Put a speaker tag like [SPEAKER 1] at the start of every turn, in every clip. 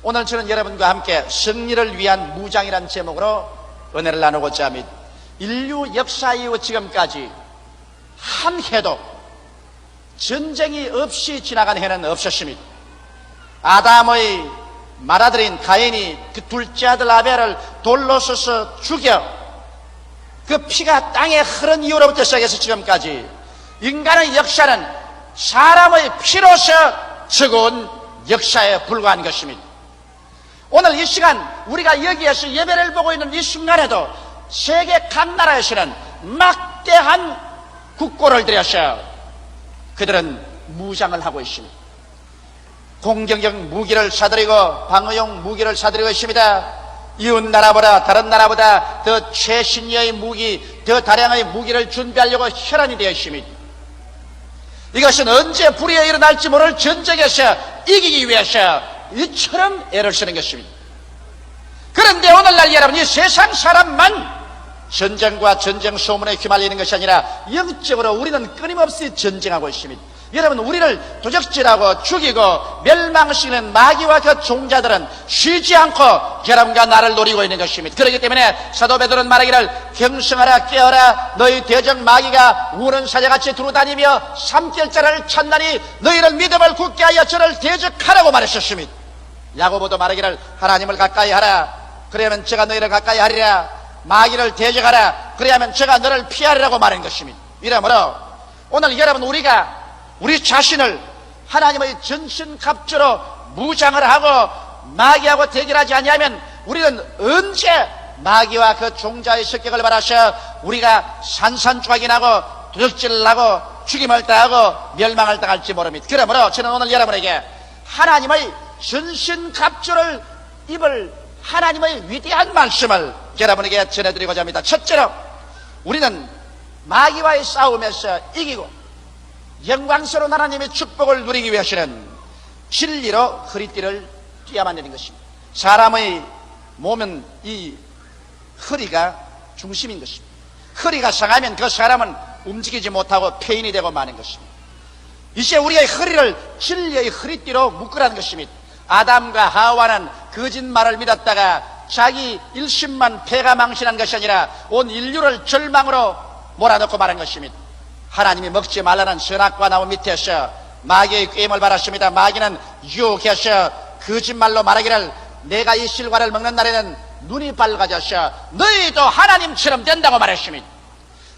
[SPEAKER 1] 오늘 저는 여러분과 함께 승리를 위한 무장이라는 제목으로 은혜를 나누고자 합니다. 인류 역사 이후 지금까지 한 해도 전쟁이 없이 지나간 해는 없었습니다. 아담의 맏아들인 가인이 그 둘째 아들 아벨을 돌로 쏘서 죽여 그 피가 땅에 흐른 이후로부터 시작해서 지금까지 인간의 역사는 사람의 피로서 적은 역사에 불과한 것입니다. 오늘 이 시간 우리가 여기에서 예배를 보고 있는 이 순간에도 세계 각 나라에서는 막대한 국고를 들여서 그들은 무장을 하고 있습니다. 공격적 무기를 사들이고 방어용 무기를 사들이고 있습니다. 이웃 나라보다 다른 나라보다 더 최신의 무기, 더 다량의 무기를 준비하려고 혈안이 되어 있습니다. 이것은 언제 불의에 일어날지 모를 전쟁에서 이기기 위해서 이처럼 애를 쓰는 것입니다. 그런데 오늘날 여러분, 이 세상 사람만 전쟁과 전쟁 소문에 휘말리는 것이 아니라 영적으로 우리는 끊임없이 전쟁하고 있습니다. 여러분, 우리를 도적질하고 죽이고 멸망시키는 마귀와 그 종자들은 쉬지 않고 여러분과 나를 노리고 있는 것입니다. 그렇기 때문에 사도 베드로는 말하기를 경성하라 깨어라 너희 대적 마귀가 우는 사자같이 두루다니며 삼킬자를 찾나니 너희를 믿음을 굳게 하여 저를 대적하라고 말했었습니다. 야고보도 말하기를 하나님을 가까이 하라 그래야면 제가 너희를 가까이 하리라, 마귀를 대적하라 그래야면 제가 너를 피하리라고 말한 것입니다. 이러므로 오늘 여러분, 우리가 우리 자신을 하나님의 전신갑주로 무장을 하고 마귀하고 대결하지 아니하면 우리는 언제 마귀와 그 종자의 습격을 받아서 우리가 산산조각이 나고 도적질을 하고 죽임을 당하고 멸망을 당할지 모릅니다. 그러므로 저는 오늘 여러분에게 하나님의 전신갑주를 입을 하나님의 위대한 말씀을 여러분에게 전해드리고자 합니다. 첫째로, 우리는 마귀와의 싸움에서 이기고 영광스러운 하나님의 축복을 누리기 위해서는 진리로 허리띠를 띠야만 되는 것입니다. 사람의 몸은 이 허리가 중심인 것입니다. 허리가 상하면 그 사람은 움직이지 못하고 폐인이 되고 마는 것입니다. 이제 우리의 허리를 진리의 허리띠로 묶으라는 것입니다. 아담과 하와는 거짓말을 믿었다가 자기 일심만 패가 망신한 것이 아니라 온 인류를 절망으로 몰아넣고 말한 것입니다. 하나님이 먹지 말라는 선악과 나무 밑에서 마귀의 꾀임을 받았습니다. 마귀는 유혹해서 거짓말로 말하기를 내가 이 실과를 먹는 날에는 눈이 밝아져서 너희도 하나님처럼 된다고 말했습니다.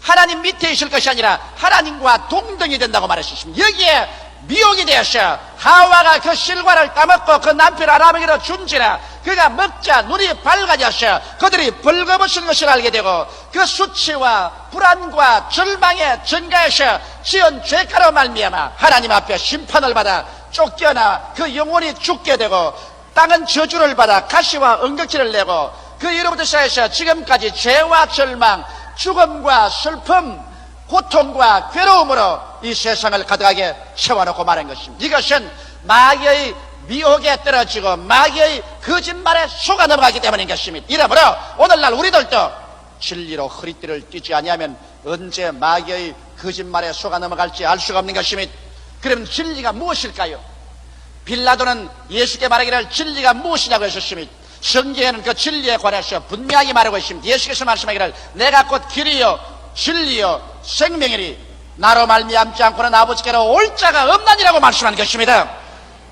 [SPEAKER 1] 하나님 밑에 있을 것이 아니라 하나님과 동등이 된다고 말했습니다. 여기에 미혹이 되어서 하와가 그 실과를 따먹고 그 남편 아람에게로 준지라 그가 먹자 눈이 밝아져서 그들이 벌거벗은 것을 알게 되고 그 수치와 불안과 절망에 증가해서 지은 죄가로 말미암아 하나님 앞에 심판을 받아 쫓겨나 그 영혼이 죽게 되고 땅은 저주를 받아 가시와 응격질을 내고 그 이로부터 시작해서 지금까지 죄와 절망, 죽음과 슬픔, 고통과 괴로움으로 이 세상을 가득하게 채워놓고 말한 것입니다. 이것은 마귀의 미혹에 떨어지고 마귀의 거짓말에 속아 넘어가기 때문인 것입니다. 이러므로 오늘날 우리들도 진리로 허리띠를 띠지 아니하면 언제 마귀의 거짓말에 속아 넘어갈지 알 수가 없는 것입니다. 그럼 진리가 무엇일까요? 빌라도는 예수께 말하기를 진리가 무엇이냐고 했었습니다. 성경에는 그 진리에 관해서 분명하게 말하고 있습니다. 예수께서 말씀하기를 내가 곧 길이요 진리요 생명이니 나로 말미암지 않고는 아버지께로 올 자가 없나니라고 말씀한 것입니다.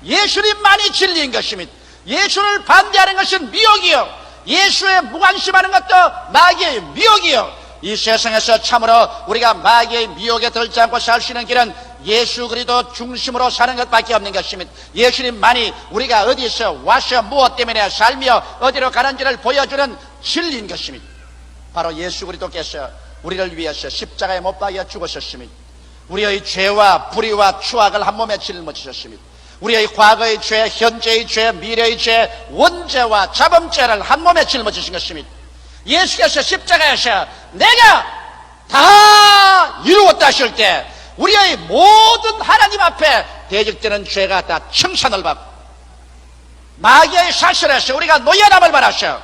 [SPEAKER 1] 예수님만이 진리인 것입니다. 예수를 반대하는 것은 미혹이요, 예수에 무관심하는 것도 마귀의 미혹이요, 이 세상에서 참으로 우리가 마귀의 미혹에 들지 않고 살 수 있는 길은 예수 그리스도 중심으로 사는 것밖에 없는 것입니다. 예수님만이 우리가 어디서 와서 무엇 때문에 살며 어디로 가는지를 보여주는 진리인 것입니다. 바로 예수 그리스도께서 우리를 위해서 십자가에 못 박여 죽으셨습니다. 우리의 죄와 불의와 추악을 한 몸에 짊어지셨습니다. 우리의 과거의 죄, 현재의 죄, 미래의 죄, 원죄와 자범죄를 한 몸에 짊어지신 것입니다. 예수께서 십자가에서 내가 다 이루었다 하실 때 우리의 모든 하나님 앞에 대적되는 죄가 다 청산을 받고 마귀의 사슬에서 우리가 노예남을 받았어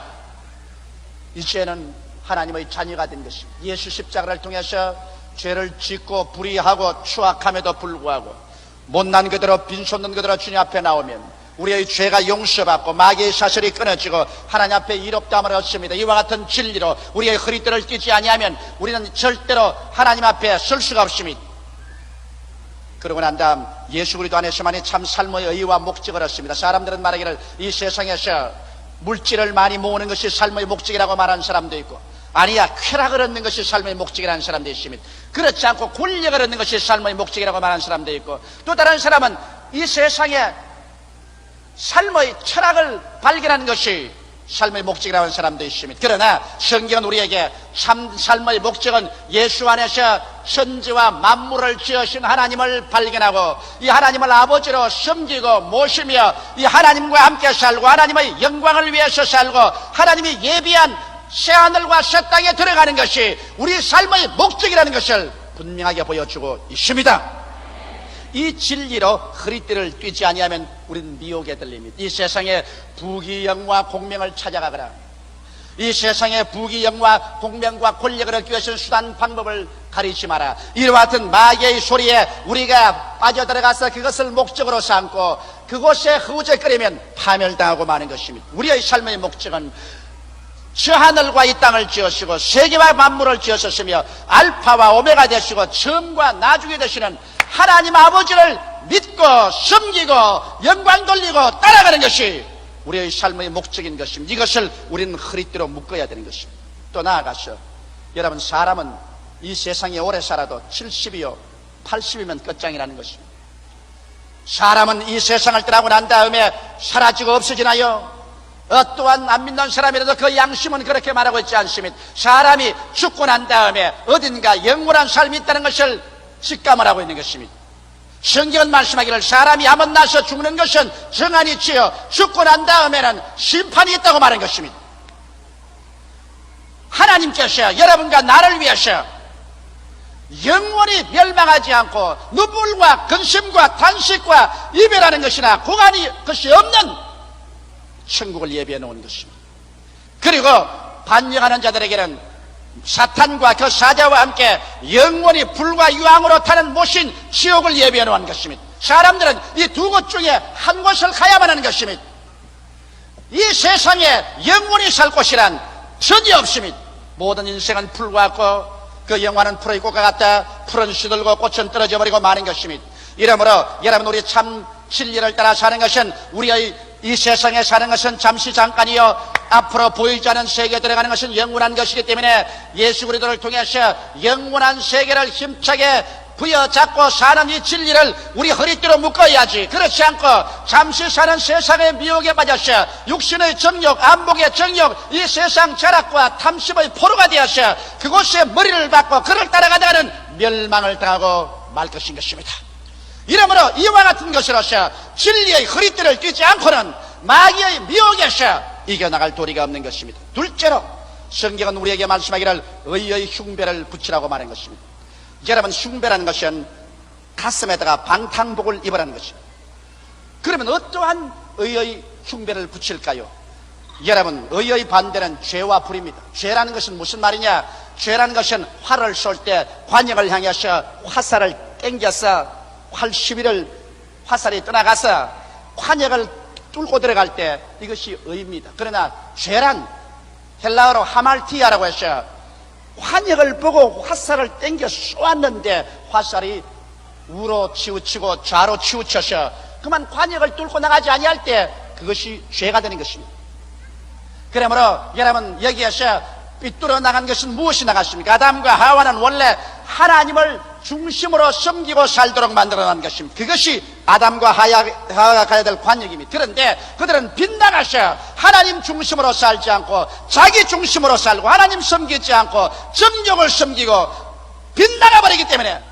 [SPEAKER 1] 이제는 하나님의 자녀가 된 것입니다. 예수 십자가를 통해서 죄를 짓고 불의하고 추악함에도 불구하고 못난 그대로 빈손든 그대로 주님 앞에 나오면 우리의 죄가 용서받고 마귀의 사슬이 끊어지고 하나님 앞에 이롭다함을 얻습니다. 이와 같은 진리로 우리의 허리띠를 띠지 아니하면 우리는 절대로 하나님 앞에 설 수가 없습니다. 그러고 난 다음 예수 그리스도 안에서만이 참 삶의 의의와 목적을 얻습니다. 사람들은 말하기를 이 세상에서 물질을 많이 모으는 것이 삶의 목적이라고 말하는 사람도 있고, 아니야, 쾌락을 얻는 것이 삶의 목적이라는 사람도 있습니다. 그렇지 않고 권력을 얻는 것이 삶의 목적이라고 말하는 사람도 있고, 또 다른 사람은 이 세상에 삶의 철학을 발견하는 것이 삶의 목적이라고 하는 사람도 있습니다. 그러나 성경은 우리에게 참 삶의 목적은 예수 안에서 천지와 만물을 지으신 하나님을 발견하고 이 하나님을 아버지로 섬기고 모시며 이 하나님과 함께 살고 하나님의 영광을 위해서 살고 하나님이 예비한 새하늘과 새 땅에 들어가는 것이 우리 삶의 목적이라는 것을 분명하게 보여주고 있습니다. 이 진리로 허리띠를 띠지 아니하면 우리는 미혹에 들립니다. 이 세상에 부귀영화 공명을 찾아가거나 이 세상에 부귀영화 공명과 권력을 얻기 위해서는 수단 방법을 가리지 마라. 이와 같은 마귀의 소리에 우리가 빠져들어가서 그것을 목적으로 삼고 그곳에 허우적거리면 파멸당하고 마는 것입니다. 우리의 삶의 목적은 저 하늘과 이 땅을 지으시고 세계와 만물을 지으셨으며 알파와 오메가 되시고 처음과 나중에 되시는 하나님 아버지를 믿고 섬기고 영광 돌리고 따라가는 것이 우리의 삶의 목적인 것입니다. 이것을 우리는 허리띠로 묶어야 되는 것입니다. 또 나아가서 여러분, 사람은 이 세상에 오래 살아도 70이요 80이면 끝장이라는 것입니다. 사람은 이 세상을 떠나고 난 다음에 사라지고 없어지나요? 어떠한 안 믿는 사람이라도 그 양심은 그렇게 말하고 있지 않습니다. 사람이 죽고 난 다음에 어딘가 영원한 삶이 있다는 것을 직감을 하고 있는 것입니다. 성경은 말씀하기를 사람이 한번 나서 죽는 것은 정한이지요 죽고 난 다음에는 심판이 있다고 말한 것입니다. 하나님께서 여러분과 나를 위해서 영원히 멸망하지 않고 눈물과 근심과 탄식과 이별하는 것이나 고난이 것이 없는 천국을 예비해 놓은 것입니다. 그리고 반역하는 자들에게는 사탄과 그 사자와 함께 영원히 불과 유황으로 타는 모신 지옥을 예비해 놓은 것입니다. 사람들은 이 두 곳 중에 한 곳을 가야만 하는 것입니다. 이 세상에 영원히 살 곳이란 전혀 없습니다. 모든 인생은 풀과 같고 그 영화는 풀의 꽃과 같다. 풀은 시들고 꽃은 떨어져 버리고 마는 것입니다. 이러므로 여러분, 우리 참 진리를 따라 사는 것은 우리의 이 세상에 사는 것은 잠시 잠깐이요 앞으로 보이지 않는 세계에 들어가는 것은 영원한 것이기 때문에 예수 그리스도를 통해서 영원한 세계를 힘차게 부여잡고 사는 이 진리를 우리 허리띠로 묶어야지. 그렇지 않고 잠시 사는 세상의 미혹에 빠져서 육신의 정욕, 안목의 정욕, 이 세상 철학과 탐심의 포로가 되어서 그곳에 머리를 박고 그를 따라가다가는 멸망을 당하고 말 것인 것입니다. 이러므로 이와 같은 것으로서 진리의 허리띠를 띠지 않고는 마귀의 미혹에서 이겨나갈 도리가 없는 것입니다. 둘째로 성경은 우리에게 말씀하기를 의의 흉배를 붙이라고 말한 것입니다. 여러분, 흉배라는 것은 가슴에다가 방탕복을 입으라는 것입니다. 그러면 어떠한 의의 흉배를 붙일까요? 여러분, 의의 반대는 죄와 불입니다. 죄라는 것은 무슨 말이냐? 죄라는 것은 활을 쏠 때 관역을 향해서 화살을 땡겨서 활 시비를 화살이 떠나가서 관역을 뚫고 들어갈 때 이것이 의입니다. 그러나 죄란 헬라어로 하말티아라고 해서 관역을 보고 화살을 땡겨 쏘았는데 화살이 우로 치우치고 좌로 치우쳐서 그만 관역을 뚫고 나가지 아니할 때 그것이 죄가 되는 것입니다. 그러므로 여러분, 여기에서 삐뚤어 나간 것은 무엇이 나갔습니까? 아담과 하와는 원래 하나님을 중심으로 섬기고 살도록 만들어낸 것입니다. 그것이 아담과 하와가 가야 될 관역입니다. 그런데 그들은 빗나가서 하나님 중심으로 살지 않고 자기 중심으로 살고 하나님 섬기지 않고 정욕을 섬기고 빗나가 버리기 때문에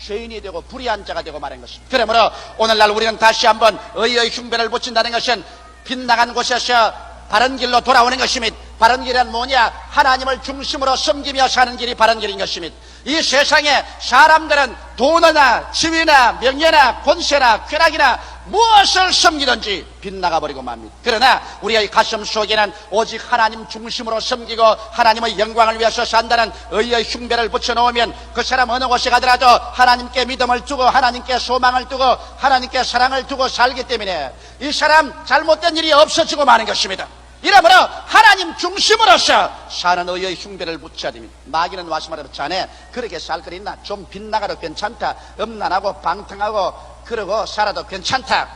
[SPEAKER 1] 죄인이 되고 불의한 자가 되고 말한 것입니다. 그러므로 오늘날 우리는 다시 한번 의의 흉배를 붙인다는 것은 빗나간 곳에서 바른 길로 돌아오는 것입니다. 바른 길은 뭐냐? 하나님을 중심으로 섬기며 사는 길이 바른 길인 것입니다. 이 세상에 사람들은 돈이나 지위나 명예나 권세나 쾌락이나 무엇을 섬기든지 빗나가 버리고 맙니다. 그러나 우리의 가슴 속에는 오직 하나님 중심으로 섬기고 하나님의 영광을 위해서 산다는 의의 흉배를 붙여놓으면 그 사람 어느 곳에 가더라도 하나님께 믿음을 두고 하나님께 소망을 두고 하나님께 사랑을 두고 살기 때문에 이 사람 잘못된 일이 없어지고 마는 것입니다. 이러므로 하나님 중심으로서 사는 의의 흉배를 붙여야 됩니다. 마귀는 와서 말하면 자네 그렇게 살 거 있나? 좀 빗나가도 괜찮다. 음란하고 방탕하고 그러고 살아도 괜찮다.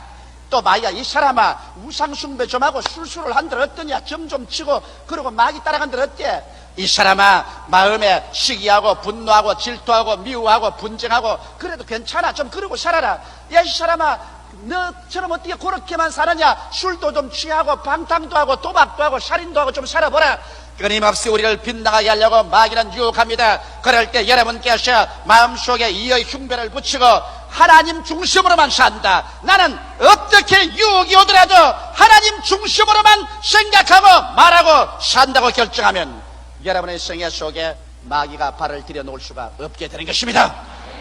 [SPEAKER 1] 또 마귀가 이 사람아 우상숭배 좀 하고 술술을 한들 어떠냐? 점 좀 치고 그러고 마귀 따라간들 어때? 이 사람아 마음에 시기하고 분노하고 질투하고 미워하고 분쟁하고 그래도 괜찮아. 좀 그러고 살아라. 야 이 사람아 너처럼 어떻게 그렇게만 사느냐? 술도 좀 취하고 방탕도 하고 도박도 하고 살인도 하고 좀 살아보라. 끊임없이 우리를 빗나가게 하려고 마귀는 유혹합니다. 그럴 때 여러분께서 마음속에 이의 흉배를 붙이고 하나님 중심으로만 산다. 나는 어떻게 유혹이 오더라도 하나님 중심으로만 생각하고 말하고 산다고 결정하면 여러분의 생애 속에 마귀가 발을 들여놓을 수가 없게 되는 것입니다.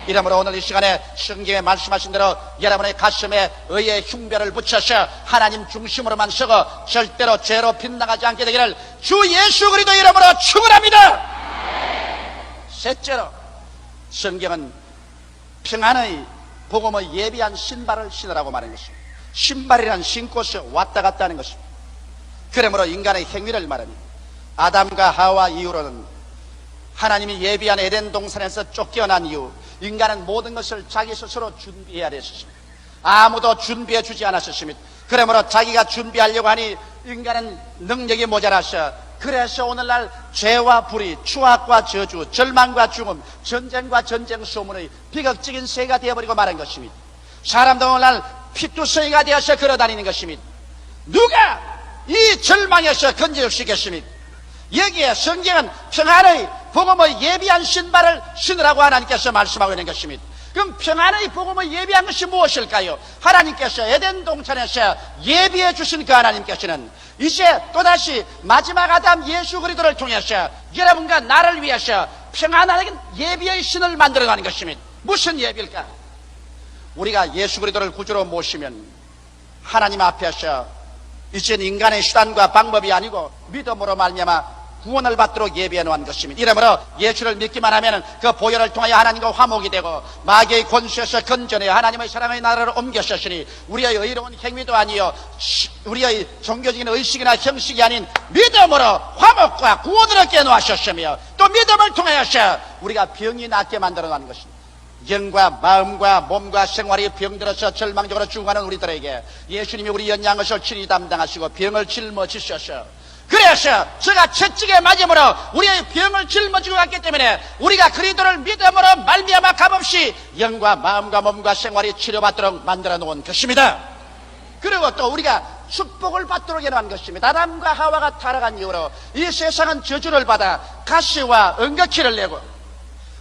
[SPEAKER 1] 이러므로 오늘 이 시간에 성경에 말씀하신 대로 여러분의 가슴에 의의 흉배를 붙여서 하나님 중심으로만 서고 절대로 죄로 빗나가지 않게 되기를 주 예수 그리스도 이름으로 축원합니다. 셋째로 성경은 평안의 복음의 예비한 신발을 신으라고 말하는 것입니다. 신발이란 신고서 왔다 갔다 하는 것입니다. 그러므로 인간의 행위를 말합니다. 아담과 하와 이후로는 하나님이 예비한 에덴 동산에서 쫓겨난 이후 인간은 모든 것을 자기 스스로 준비해야 됐습니다. 아무도 준비해 주지 않았습니다. 그러므로 자기가 준비하려고 하니 인간은 능력이 모자라서 그래서 오늘날 죄와 불의, 추악과 저주, 절망과 죽음, 전쟁과 전쟁 소문의 비극적인 세가 되어버리고 말한 것입니다. 사람도 오늘날 피투성이가 되어서 걸어다니는 것입니다. 누가 이 절망에서 건져줄 수 있겠습니까? 여기에 성경은 평안의 복음의 예비한 신발을 신으라고 하나님께서 말씀하고 있는 것입니다. 그럼 평안의 복음의 예비한 것이 무엇일까요? 하나님께서 에덴 동산에서 예비해 주신 그 하나님께서는 이제 또다시 마지막 아담 예수 그리스도를 통해서 여러분과 나를 위해서 평안한 예비의 신을 만들어가는 것입니다. 무슨 예비일까? 우리가 예수 그리스도를 구주로 모시면 하나님 앞에서 이제는 인간의 수단과 방법이 아니고 믿음으로 말미암아 구원을 받도록 예비해 놓은 것입니다. 이러므로 예수를 믿기만 하면 그 보혈을 통하여 하나님과 화목이 되고 마귀의 권세에서 건져내어 하나님의 사랑의 나라를 옮겨셨으니 우리의 의로운 행위도 아니요 우리의 종교적인 의식이나 형식이 아닌 믿음으로 화목과 구원을 얻게 놓으셨으며 또 믿음을 통하여서 우리가 병이 낫게 만들어 놓은 것입니다. 영과 마음과 몸과 생활이 병들어서 절망적으로 죽어가는 우리들에게 예수님이 우리 연약한 것을 친히 담당하시고 병을 짊어지셔서 그래서 제가 채찍에 맞음으로 우리의 병을 짊어지고 갔기 때문에 우리가 그리스도를 믿음으로 말미암아 값없이 영과 마음과 몸과 생활이 치료받도록 만들어 놓은 것입니다. 그리고 또 우리가 축복을 받도록 해놓은 것입니다. 아담과 하와가 타락한 이후로 이 세상은 저주를 받아 가시와 은거키를 내고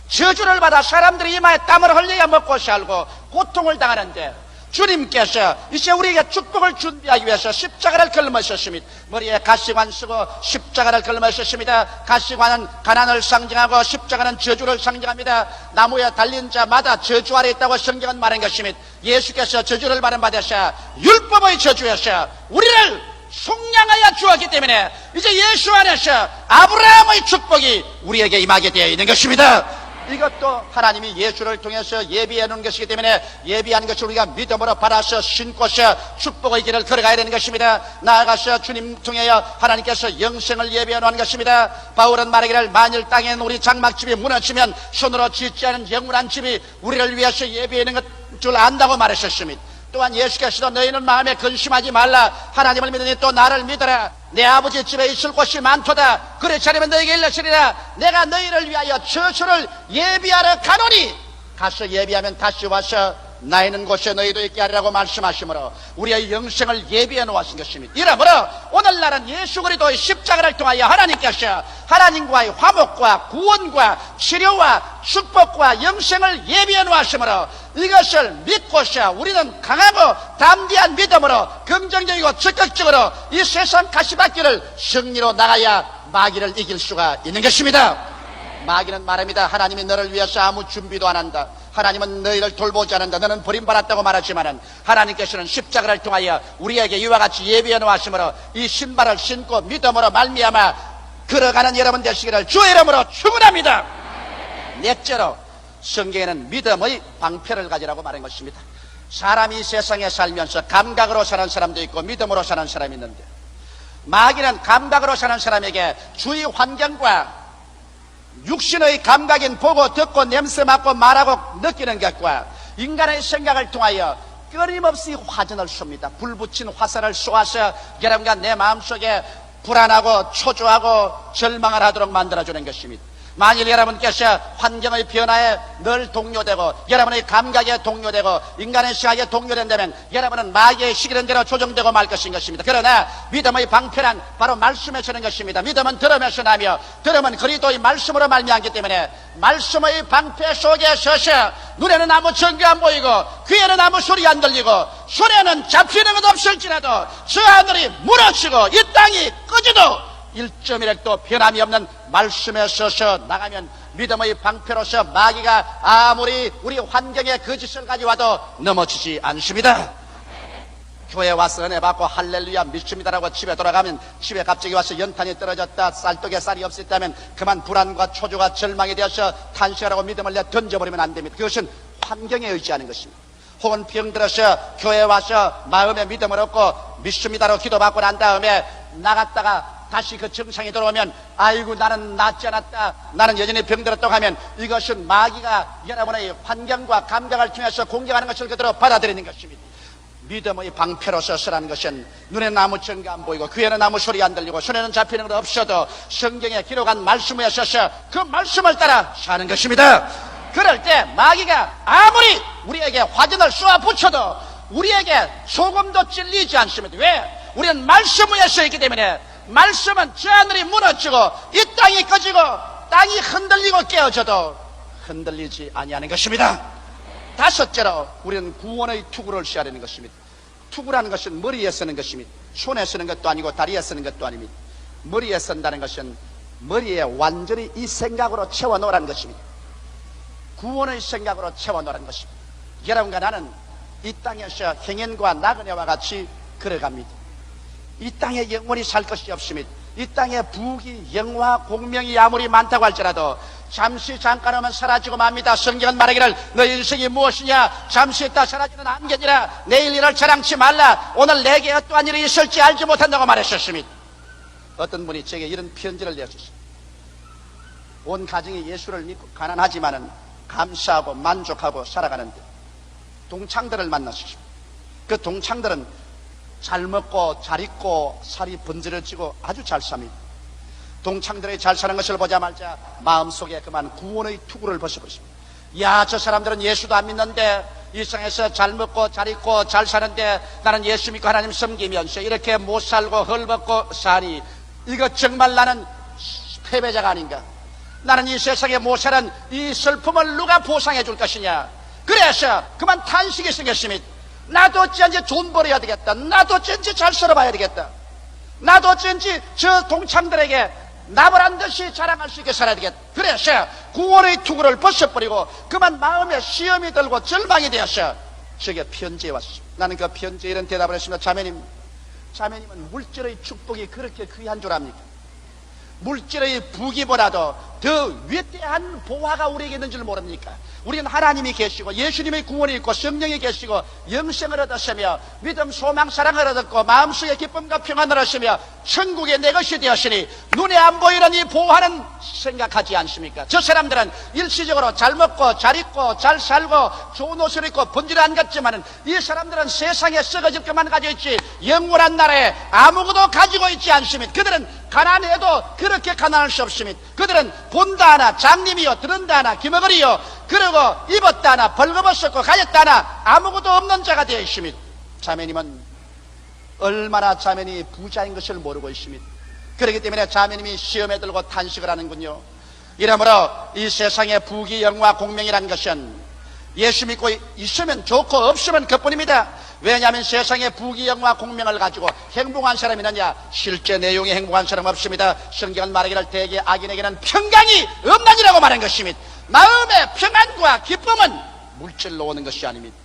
[SPEAKER 1] 저주를 받아 사람들이 이마에 땀을 흘려야 먹고 살고 고통을 당하는데 주님께서 이제 우리에게 축복을 준비하기 위해서 십자가를 걸머셨습니다. 머리에 가시관 쓰고 십자가를 걸머셨습니다. 가시관은 가난을 상징하고 십자가는 저주를 상징합니다. 나무에 달린 자마다 저주 아래 있다고 성경은 말한 것입니다. 예수께서 저주를 받은 받으셔 율법의 저주에서 우리를 속량하여 주었기 때문에 이제 예수 안에서 아브라함의 축복이 우리에게 임하게 되어 있는 것입니다. 이것도 하나님이 예수를 통해서 예비해 놓은 것이기 때문에 예비한 것을 우리가 믿음으로 받아서 신고서 축복의 길을 걸어가야 되는 것입니다. 나아가서 주님 통하여 하나님께서 영생을 예비해 놓은 것입니다. 바울은 말하기를 만일 땅에 우리 장막집이 무너지면 손으로 짓지 않은 영원한 집이 우리를 위해서 예비해 놓은 것 줄 안다고 말하셨습니다. 또한 예수께서도 너희는 마음에 근심하지 말라. 하나님을 믿으니 또 나를 믿어라. 내 아버지 집에 있을 곳이 많도다. 그렇지 않으면 너희에게 일러시리라. 내가 너희를 위하여 처소를 예비하러 가노니 가서 예비하면 다시 와서 나 있는 곳에 너희도 있게 하리라고 말씀하시므로 우리의 영생을 예비해 놓으신 것입니다. 이러므로 오늘날은 예수 그리스도의 십자가를 통하여 하나님께서 하나님과의 화목과 구원과 치료와 축복과 영생을 예비해 놓으시므로 이것을 믿고서 우리는 강하고 담대한 믿음으로 긍정적이고 적극적으로 이 세상 가시밭길을 승리로 나가야 마귀를 이길 수가 있는 것입니다. 마귀는 말합니다. 하나님이 너를 위해서 아무 준비도 안 한다. 하나님은 너희를 돌보지 않는다, 너는 버림받았다고 말하지만은 하나님께서는 십자가를 통하여 우리에게 이와 같이 예비해 놓으심으로 이 신발을 신고 믿음으로 말미암아 걸어가는 여러분 되시기를 주의 이름으로 축원합니다. 넷째로 성경에는 믿음의 방패를 가지라고 말한 것입니다. 사람이 세상에 살면서 감각으로 사는 사람도 있고 믿음으로 사는 사람이 있는데, 마귀는 감각으로 사는 사람에게 주위 환경과 육신의 감각인 보고 듣고 냄새 맡고 말하고 느끼는 것과 인간의 생각을 통하여 끊임없이 화전을 쏩니다. 불 붙인 화살을 쏘아서 여러분과 내 마음속에 불안하고 초조하고 절망을 하도록 만들어주는 것입니다. 만일 여러분께서 환경의 변화에 늘 동요되고 여러분의 감각에 동요되고 인간의 시각에 동요된다면 여러분은 마귀의 시키는 대로 조정되고 말 것입니다. 그러나 믿음의 방패란 바로 말씀에 서는 것입니다. 믿음은 들음에서 나며 들음은 그리스도의 말씀으로 말미암기 때문에 말씀의 방패 속에 서서 눈에는 아무 증거 안 보이고 귀에는 아무 소리 안 들리고 손에는 잡히는 것 없을지라도 저 하늘이 무너지고 이 땅이 꺼지도 1.1핵도 변함이 없는 말씀에 서서 나가면 믿음의 방패로서 마귀가 아무리 우리 환경에 거짓을 가져와도 넘어지지 않습니다. 교회 와서 은혜 받고 할렐루야 믿습니다라고 집에 돌아가면 집에 갑자기 와서 연탄이 떨어졌다, 쌀떡에 쌀이 없었다면 그만 불안과 초조가 절망이 되어서 탄식하라고 믿음을 내 던져버리면 안 됩니다. 그것은 환경에 의지하는 것입니다. 혹은 병들어서 교회 와서 마음에 믿음을 얻고 믿습니다로 기도받고 난 다음에 나갔다가 다시 그 증상이 들어오면 아이고 나는 낫지 않았다, 나는 여전히 병들었다고 하면 이것은 마귀가 여러분의 환경과 감각을 통해서 공격하는 것을 그대로 받아들이는 것입니다. 믿음의 방패로서 서라는 것은 눈에는 아무 증거 안 보이고 귀에는 아무 소리 안 들리고 손에는 잡히는 것 없어도 성경에 기록한 말씀에 서서 그 말씀을 따라 사는 것입니다. 그럴 때 마귀가 아무리 우리에게 화전을 쏘아 붙여도 우리에게 조금도 찔리지 않습니다. 왜? 우리는 말씀 위에 서 있기 때문에. 말씀은 저 하늘이 무너지고 이 땅이 꺼지고 땅이 흔들리고 깨어져도 흔들리지 아니하는 것입니다. 다섯째로 우리는 구원의 투구를 시하려는 것입니다. 투구라는 것은 머리에 쓰는 것입니다. 손에 쓰는 것도 아니고 다리에 쓰는 것도 아닙니다. 머리에 쓴다는 것은 머리에 완전히 이 생각으로 채워놓으라는 것입니다. 구원의 생각으로 채워놓으라는 것입니다. 여러분과 나는 이 땅에서 행인과 나그네와 같이 걸어갑니다. 이 땅에 영원히 살 것이 없습니다. 이 땅에 부귀, 영화, 공명이 아무리 많다고 할지라도 잠시 잠깐 오면 사라지고 맙니다. 성경은 말하기를 너희 인생이 무엇이냐, 잠시 있다 사라지는 안개니라. 내일 일을 자랑치 말라. 오늘 내게 어떠한 일이 있을지 알지 못한다고 말하셨습니다. 어떤 분이 제게 이런 편지를 내었습니다. 온 가정이 예수를 믿고 가난하지만은 감사하고 만족하고 살아가는데 동창들을 만났습니다. 그 동창들은 잘 먹고 잘 입고 살이 번지러지고 아주 잘 삽니다. 동창들이 잘 사는 것을 보자마자 마음속에 그만 구원의 투구를 벗어버렸습니다. 야, 저 사람들은 예수도 안 믿는데 이 세상에서 잘 먹고 잘 입고 잘 사는데 나는 예수 믿고 하나님 섬기면서 이렇게 못 살고 헐벗고 사니 이거 정말 나는 패배자가 아닌가. 나는 이 세상에 못 사는 이 슬픔을 누가 보상해 줄 것이냐. 그래서 그만 탄식이 생겼습니다. 나도 어찌한지 돈 벌어야 되겠다. 나도 어찌한지 잘 살아봐야 되겠다. 나도 어찌한지 저 동창들에게 나무란 듯이 자랑할 수 있게 살아야 되겠다. 그래서 구원의 투구를 벗어버리고 그만 마음에 시험이 들고 절망이 되어서 저게 편지에 왔습니다. 나는 그 편지에 이런 대답을 했습니다. 자매님은 물질의 축복이 그렇게 귀한 줄 압니까? 물질의 부귀보다도 더 위대한 보화가 우리에게 있는 줄 모릅니까? 우리는 하나님이 계시고 예수님의 구원이 있고 성령이 계시고 영생을 얻었으며 믿음, 소망, 사랑을 얻었고 마음속에 기쁨과 평안을 얻으며 천국의 내 것이 되었으니 눈에 안 보이는 이 보화는 생각하지 않습니까? 저 사람들은 일시적으로 잘 먹고 잘 입고 잘 살고 좋은 옷을 입고 번지를 안 갔지만은 이 사람들은 세상에 썩어질 것만 가지고 있지 영원한 나라에 아무것도 가지고 있지 않습니다. 그들은 가난해도 그렇게 가난할 수 없습니다. 그들은 본다 하나 장님이요 들은다 하나 기머거리요 그리고 입었다 하나 벌거벗었고 가졌다 하나 아무것도 없는 자가 되어 있습니다. 자매님은 얼마나 자매님이 부자인 것을 모르고 있습니다. 그렇기 때문에 자매님이 시험에 들고 탄식을 하는군요. 이러므로 이 세상의 부귀 영화 공명이라는 것은 예수 믿고 있으면 좋고 없으면 그뿐입니다. 왜냐하면 세상에 부귀 영화 공명을 가지고 행복한 사람이 있느냐? 실제 내용에 행복한 사람 없습니다. 성경은 말하기를 대개 악인에게는 평강이 없나니라고 말한 것입니다. 마음의 평안과 기쁨은 물질로 오는 것이 아닙니다.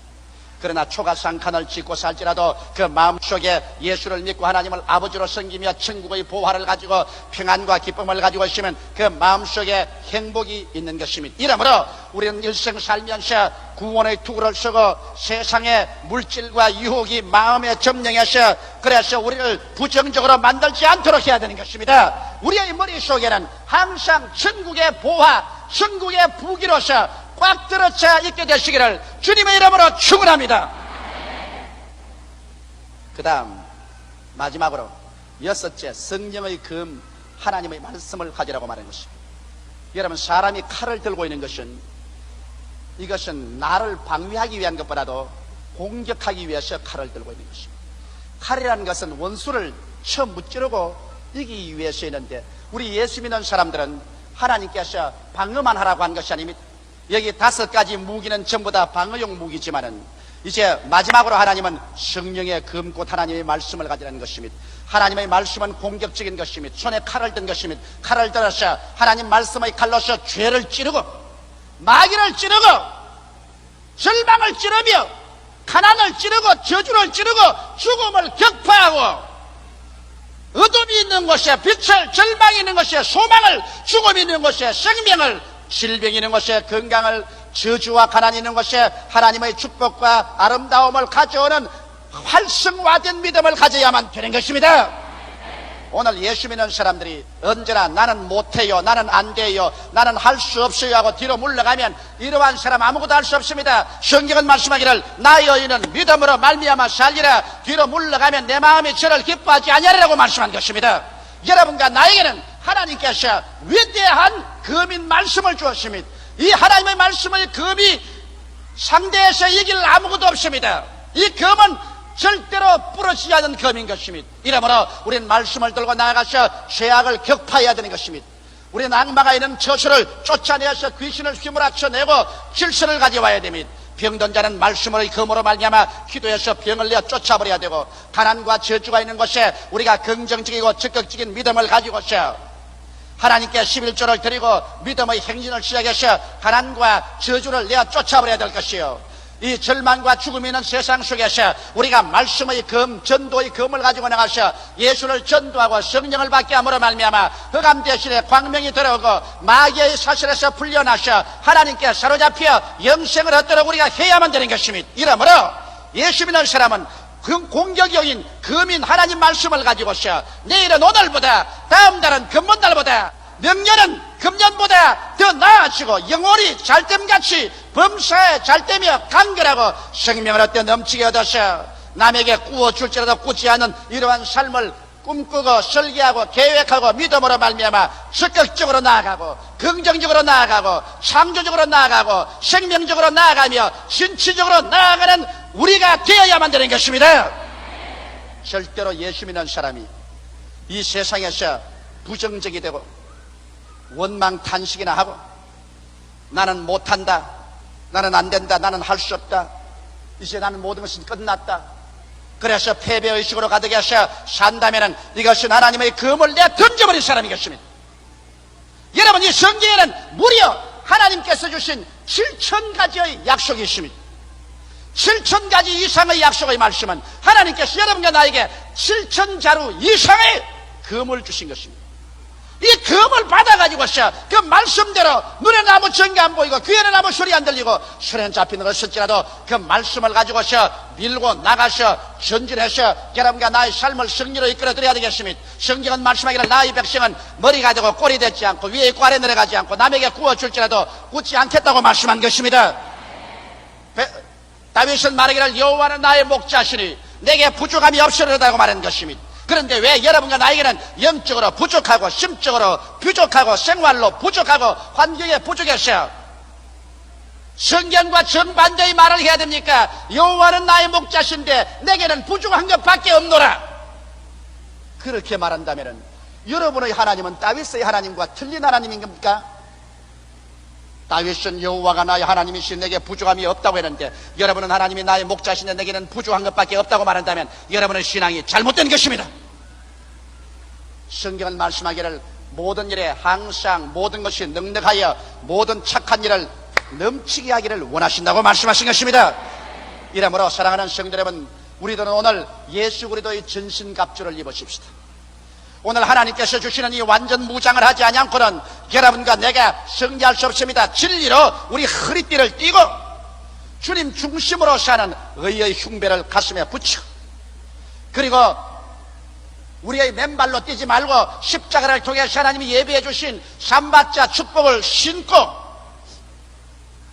[SPEAKER 1] 그러나 초가상칸을 짓고 살지라도 그 마음속에 예수를 믿고 하나님을 아버지로 섬기며 천국의 보화를 가지고 평안과 기쁨을 가지고 있으면 그 마음속에 행복이 있는 것입니다. 이러므로 우리는 일생 살면서 구원의 투구를 쓰고 세상의 물질과 유혹이 마음에 점령해서 그래서 우리를 부정적으로 만들지 않도록 해야 되는 것입니다. 우리의 머릿속에는 항상 천국의 보화, 천국의 부귀로서 꽉 들어차 있게 되시기를 주님의 이름으로 축원합니다. 그 다음 마지막으로 여섯째, 성령의 금, 하나님의 말씀을 가지라고 말하는 것입니다. 여러분, 사람이 칼을 들고 있는 것은 이것은 나를 방위하기 위한 것보다도 공격하기 위해서 칼을 들고 있는 것입니다. 칼이라는 것은 원수를 쳐 무찌르고 이기기 위해서 있는데, 우리 예수 믿는 사람들은 하나님께서 방어만 하라고 한 것이 아닙니다. 여기 5가지 무기는 전부 다 방어용 무기지만은 이제 마지막으로 하나님은 성령의 금꽃 하나님의 말씀을 가지라는 것입니다. 하나님의 말씀은 공격적인 것입니다. 손에 칼을 든 것입니다. 칼을 들어서 하나님 말씀의 칼로서 죄를 찌르고 마귀를 찌르고 절망을 찌르며 가난을 찌르고 저주를 찌르고 죽음을 격파하고 어둠이 있는 곳에 빛을, 절망이 있는 곳에 소망을, 죽음이 있는 곳에 생명을, 질병이 있는 곳에 건강을, 저주와 가난이 있는 곳에 하나님의 축복과 아름다움을 가져오는 활성화된 믿음을 가져야만 되는 것입니다. 오늘 예수 믿는 사람들이 언제나 나는 못해요, 나는 안 돼요, 나는 할 수 없어요 하고 뒤로 물러가면 이러한 사람 아무것도 할 수 없습니다. 성경은 말씀하기를 나의 의인은 믿음으로 말미암아 살리라. 뒤로 물러가면 내 마음이 저를 기뻐하지 아니하리라고 말씀한 것입니다. 여러분과 나에게는 하나님께서 위대한 금인 말씀을 주었습니다. 이 하나님의 말씀의 금이 상대에서 이길 아무것도 없습니다. 이 금은 절대로 부러지지 않는 검인 것입니다. 이러므로 우리는 말씀을 들고 나아가서 죄악을 격파해야 되는 것입니다. 우리는 악마가 있는 저수를 쫓아내어서 귀신을 휘몰아쳐내고 질서를 가져와야 됩니다. 병든 자는 말씀의 검으로 말미암아 기도해서 병을 내어 쫓아버려야 되고, 가난과 저주가 있는 곳에 우리가 긍정적이고 적극적인 믿음을 가지고서 하나님께 11조를 드리고 믿음의 행진을 시작해서 가난과 저주를 내어 쫓아버려야 될 것이요, 이 절망과 죽음이 있는 세상 속에서 우리가 말씀의 검, 전도의 검을 가지고 나가서 예수를 전도하고 성령을 받게 함으로 말미암아 흑암 대신에 광명이 들어오고 마귀의 사슬에서 풀려나서 하나님께 사로잡혀 영생을 얻도록 우리가 해야만 되는 것입니다. 이러므로 예수 믿는 사람은 공격적인 검인 하나님 말씀을 가지고서 내일은 오늘보다, 다음 달은 금번달보다, 명년은 금년보다 더 나아지고 영혼이 잘됨같이 범사에 잘되며 간결하고 생명을 얻되 넘치게 얻어서 남에게 꾸어줄지라도 꾸지 않는 이러한 삶을 꿈꾸고 설계하고 계획하고 믿음으로 말미암아 적극적으로 나아가고 긍정적으로 나아가고 창조적으로 나아가고 생명적으로 나아가며 신치적으로 나아가는 우리가 되어야만 되는 것입니다. 절대로 예수 믿는 사람이 이 세상에서 부정적이 되고 원망 탄식이나 하고 나는 못한다, 나는 안 된다, 나는 할 수 없다, 이제 나는 모든 것은 끝났다, 그래서 패배의식으로 가득해서 산다면 이것은 하나님의 검을 내 던져버린 사람이겠습니다. 여러분, 이 성경에는 무려 하나님께서 주신 7,000가지의 약속이 있습니다. 7,000가지 이상의 약속의 말씀은 하나님께서 여러분과 나에게 7,000자루 이상의 검을 주신 것입니다. 이 검을 받아가지고서 그 말씀대로 눈에는 아무 증거 안 보이고 귀에는 아무 소리 안 들리고 손에는 잡히는 것일지라도 그 말씀을 가지고서 밀고 나가서 전진해서 여러분과 나의 삶을 승리로 이끌어 드려야 되겠습니다. 성경은 말씀하기를 나의 백성은 머리가 되고 꼴이 되지 않고 위에 있고 아래 내려가지 않고 남에게 구워줄지라도 굳지 않겠다고 말씀한 것입니다. 다윗은 말하기를 여호와는 나의 목자시니 내게 부족함이 없으리라고 말한 것입니다. 그런데 왜 여러분과 나에게는 영적으로 부족하고 심적으로 부족하고 생활로 부족하고 환경에 부족해서 성경과 정반대의 말을 해야 됩니까? 여호와는 나의 목자신데 내게는 부족한 것밖에 없노라. 그렇게 말한다면 여러분의 하나님은 다윗의 하나님과 틀린 하나님인 겁니까? 다윗은 여호와가 나의 하나님이시 내게 부족함이 없다고 했는데 여러분은 하나님이 나의 목자신데 내게는 부족한 것밖에 없다고 말한다면 여러분의 신앙이 잘못된 것입니다. 성경은 말씀하기를 모든 일에 항상 모든 것이 넉넉하여 모든 착한 일을 넘치게 하기를 원하신다고 말씀하신 것입니다. 이러므로 사랑하는 성도 여러분, 우리들은 오늘 예수 그리스도의 전신갑주를 입으십시다. 오늘 하나님께서 주시는 이 완전 무장을 하지 아니고는 여러분과 내가 승리할 수 없습니다. 진리로 우리 허리띠를 띠고 주님 중심으로 사는 의의 흉배를 가슴에 붙여, 그리고 우리의 맨발로 뛰지 말고 십자가를 통해서 하나님이 예비해 주신 삼박자 축복을 신고,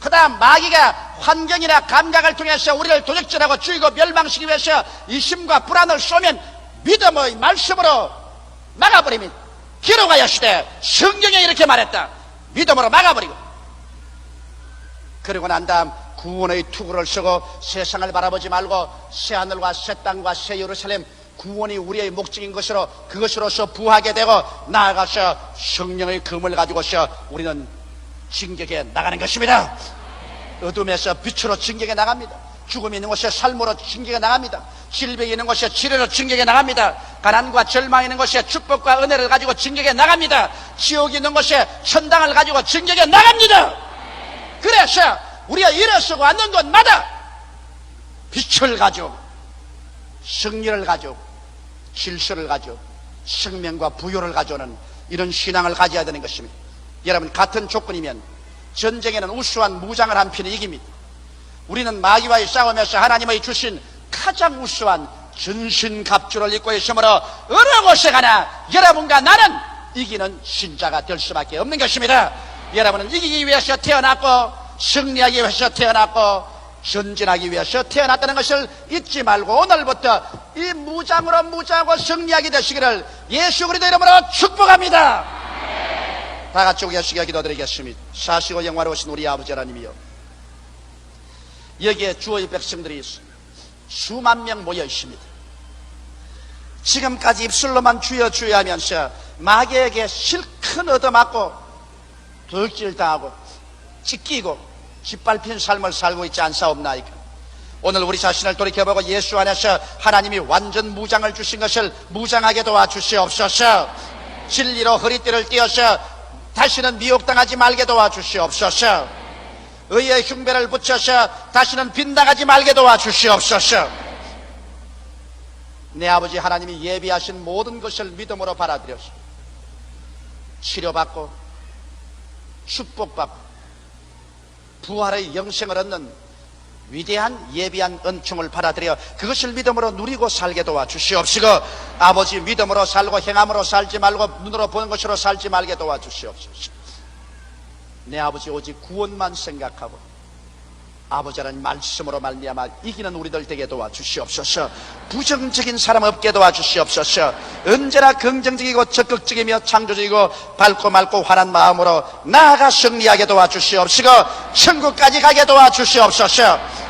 [SPEAKER 1] 그 다음 마귀가 환경이나 감각을 통해서 우리를 도적질하고 죽이고 멸망시키기 위해서 이심과 불안을 쏘면 믿음의 말씀으로 막아버리면, 기록하였으되 성경에 이렇게 말했다, 믿음으로 막아버리고, 그리고 난 다음 구원의 투구를 쓰고 세상을 바라보지 말고 새하늘과 새 땅과 새 예루살렘, 구원이 우리의 목적인 것으로 그것으로서 부하게 되고 나아가서 성령의 금을 가지고서 우리는 진격해 나가는 것입니다. 어둠에서 빛으로 진격해 나갑니다. 죽음이 있는 곳에 삶으로 진격해 나갑니다. 질병이 있는 곳에 치료로 진격해 나갑니다. 가난과 절망이 있는 곳에 축복과 은혜를 가지고 진격해 나갑니다. 지옥이 있는 곳에 천당을 가지고 진격해 나갑니다. 그래서 우리가 일어서고 앉는 곳마다 빛을 가지고 승리를 가지고 질서를 가지고 생명과 부요를 가져오는 이런 신앙을 가져야 되는 것입니다. 여러분, 같은 조건이면 전쟁에는 우수한 무장을 한 편이 이깁니다. 우리는 마귀와의 싸움에서 하나님의 주신 가장 우수한 전신갑주를 입고 있으므로 어느 곳에 가나 여러분과 나는 이기는 신자가 될 수밖에 없는 것입니다. 여러분은 이기기 위해서 태어났고 승리하기 위해서 태어났고 전진하기 위해서 태어났다는 것을 잊지 말고 오늘부터 이 무장으로 무장하고 승리하게 되시기를 예수 그리스도 이름으로 축복합니다. 다 같이 우리 예수께 기도드리겠습니다. 사시고 영화로우신 우리 아버지 하나님이여, 여기에 주의 백성들이 수만 명 모여 있습니다. 지금까지 입술로만 주여 주여 하면서 마귀에게 실컷 얻어맞고 덕질당하고 찢기고 짓밟힌 삶을 살고 있지 않사옵나이까? 오늘 우리 자신을 돌이켜보고 예수 안에서 하나님이 완전 무장을 주신 것을 무장하게 도와주시옵소서. 진리로 허리띠를 띄어서 다시는 미혹당하지 말게 도와주시옵소서. 의의 흉배를 붙여서 다시는 빗나가지 말게 도와주시옵소서. 내 아버지 하나님이 예비하신 모든 것을 믿음으로 받아들여서 치료받고 축복받고 부활의 영생을 얻는 위대한 예비한 은총을 받아들여 그것을 믿음으로 누리고 살게 도와주시옵시고, 아버지 믿음으로 살고 행함으로 살지 말고 눈으로 보는 것으로 살지 말게 도와주시옵소서. 내 아버지 오직 구원만 생각하고 아버지 하나님 말씀으로 말미암아 이기는 우리들 되게 도와주시옵소서. 부정적인 사람 없게 도와주시옵소서. 언제나 긍정적이고 적극적이며 창조적이고 밝고 맑고 환한 마음으로 나아가 승리하게 도와주시옵시고 천국까지 가게 도와주시옵소서.